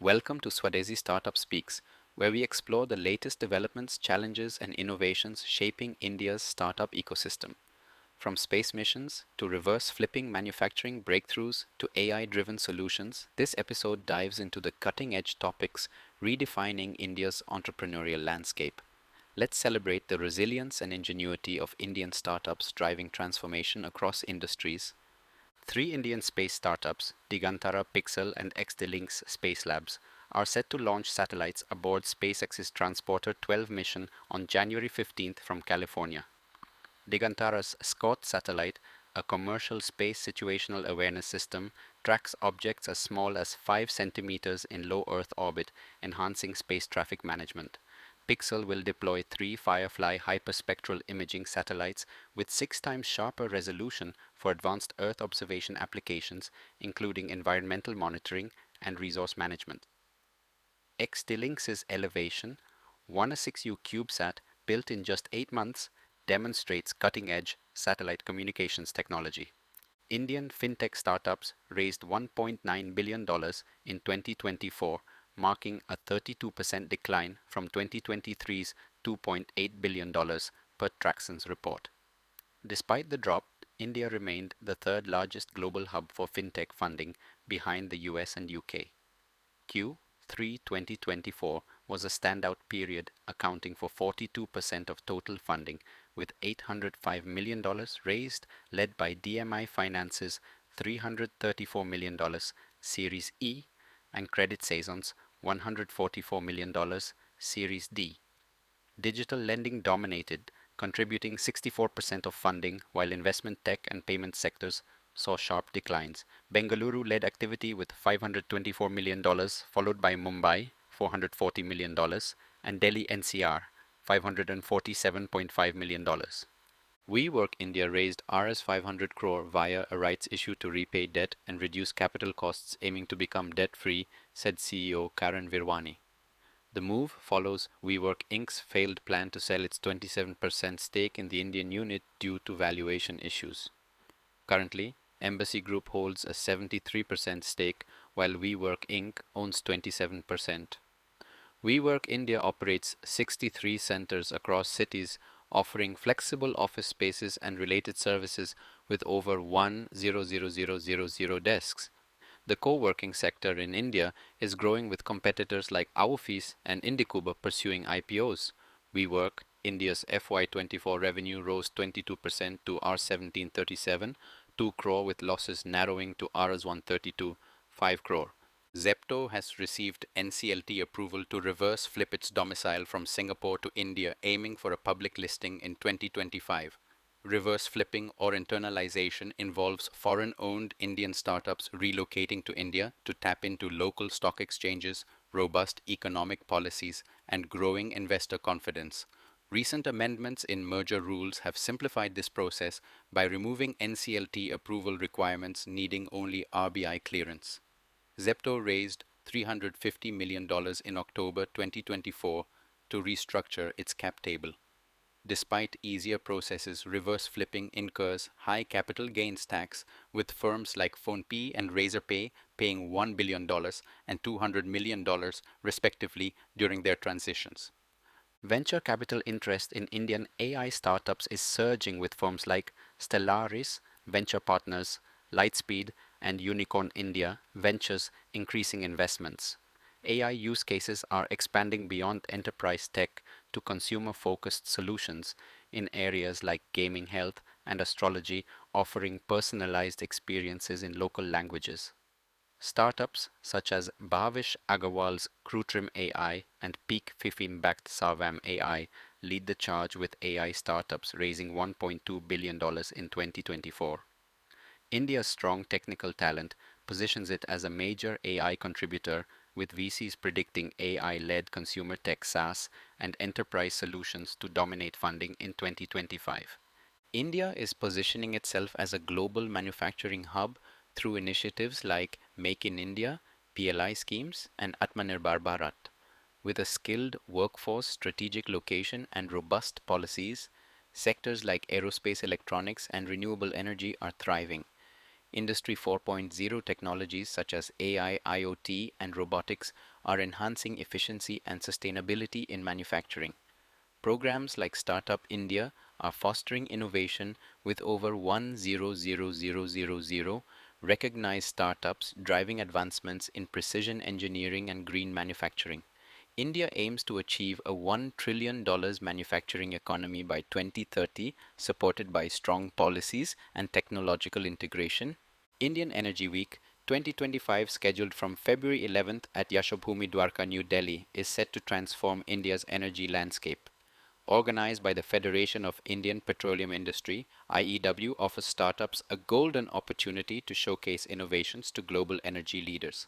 Welcome to Swadesi Startup Speaks, where we explore the latest developments, challenges, and innovations shaping India's startup ecosystem. From space missions to reverse flipping manufacturing breakthroughs to AI-driven solutions, this episode dives into the cutting-edge topics redefining India's entrepreneurial landscape. Let's celebrate the resilience and ingenuity of Indian startups driving transformation across industries. Three Indian space startups, Digantara, Pixxel, and XDLINX Spacelabs, are set to launch satellites aboard SpaceX's Transporter 12 mission on January 15th from California. Digantara's Scott satellite, a commercial space situational awareness system, tracks objects as small as 5 centimeters in low Earth orbit, enhancing space traffic management. Pixxel will deploy three Firefly hyperspectral imaging satellites with 6 times sharper resolution for advanced Earth observation applications, including environmental monitoring and resource management. XDLINX's Elevation, 106U CubeSat, built in just 8 months, demonstrates cutting-edge satellite communications technology. Indian fintech startups raised $1.9 billion in 2024, marking a 32% decline from 2023's $2.8 billion per Traxon's report. Despite the drop, India remained the third largest global hub for fintech funding behind the US and UK. Q3 2024 was a standout period, accounting for 42% of total funding, with $805 million raised, led by DMI Finance's $334 million Series E and Credit Saison's $144 million Series D. Digital lending dominated, contributing 64% of funding, while investment tech and payment sectors saw sharp declines. Bengaluru led activity with $524 million, followed by Mumbai, $440 million, and Delhi NCR, $547.5 million. WeWork India raised Rs 500 crore via a rights issue to repay debt and reduce capital costs, aiming to become debt-free, said CEO Karan Virwani. The move follows WeWork Inc.'s failed plan to sell its 27% stake in the Indian unit due to valuation issues. Currently, Embassy Group holds a 73% stake, while WeWork Inc. owns 27%. WeWork India operates 63 centers across cities, offering flexible office spaces and related services with over 1,000,000 desks. The co-working sector in India is growing, with competitors like Office and Indicuba pursuing IPOs. WeWork India's FY24 revenue rose 22% to Rs 1737, 2 crore, with losses narrowing to Rs 132, 5 crore. Zepto has received NCLT approval to reverse flip its domicile from Singapore to India, aiming for a public listing in 2025. Reverse flipping or internalization involves foreign-owned Indian startups relocating to India to tap into local stock exchanges, robust economic policies, and growing investor confidence. Recent amendments in merger rules have simplified this process by removing NCLT approval requirements needing only RBI clearance. Zepto raised $350 million in October 2024 to restructure its cap table. Despite easier processes, reverse flipping incurs high capital gains tax, with firms like PhonePe and Razorpay paying $1 billion and $200 million respectively during their transitions. Venture capital interest in Indian AI startups is surging, with firms like Stellaris Venture Partners, Lightspeed, and Unicorn India Ventures increasing investments. AI use cases are expanding beyond enterprise tech to consumer-focused solutions in areas like gaming, health, and astrology, offering personalized experiences in local languages. Startups such as Bhavish Agarwal's Crutrim AI and Peak Fifim-backed Sarvam AI lead the charge, with AI startups raising $1.2 billion in 2024. India's strong technical talent positions it as a major AI contributor, with VCs predicting AI-led consumer tech SaaS and enterprise solutions to dominate funding in 2025. India is positioning itself as a global manufacturing hub through initiatives like Make in India, PLI schemes, and Atmanirbhar Bharat. With a skilled workforce, strategic location, and robust policies, sectors like aerospace, electronics, and renewable energy are thriving. Industry 4.0 technologies such as AI, IoT, and robotics are enhancing efficiency and sustainability in manufacturing. Programs like Startup India are fostering innovation with over 100,000 recognized startups driving advancements in precision engineering and green manufacturing. India aims to achieve a $1 trillion manufacturing economy by 2030, supported by strong policies and technological integration. Indian Energy Week 2025, scheduled from February 11th at Yashobhoomi Dwarka, New Delhi, is set to transform India's energy landscape. Organized by the Federation of Indian Petroleum Industry, IEW offers startups a golden opportunity to showcase innovations to global energy leaders.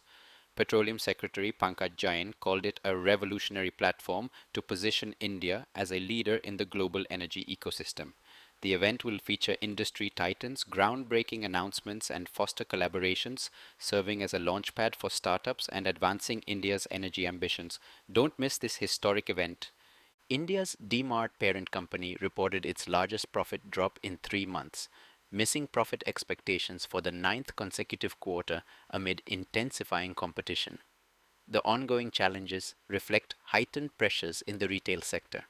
Petroleum Secretary Pankaj Jain called it a revolutionary platform to position India as a leader in the global energy ecosystem. The event will feature industry titans, groundbreaking announcements, and foster collaborations, serving as a launchpad for startups and advancing India's energy ambitions. Don't miss this historic event. India's DMart parent company reported its largest profit drop in 3 months, missing profit expectations for the ninth consecutive quarter amid intensifying competition. The ongoing challenges reflect heightened pressures in the retail sector.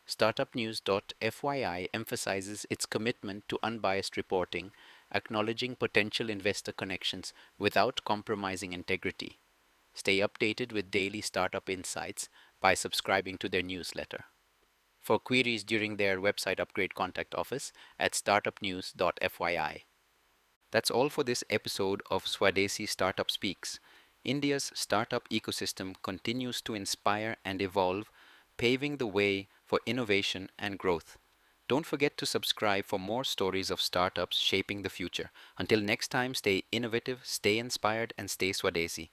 StartupNews.fyi emphasizes its commitment to unbiased reporting, acknowledging potential investor connections without compromising integrity. Stay updated with daily startup insights by subscribing to their newsletter. For queries during their website upgrade, contact office at startupnews.fyi. That's all for this episode of Swadesi Startup Speaks. India's startup ecosystem continues to inspire and evolve, paving the way for innovation and growth. Don't forget to subscribe for more stories of startups shaping the future. Until next time, stay innovative, stay inspired, and stay Swadesi.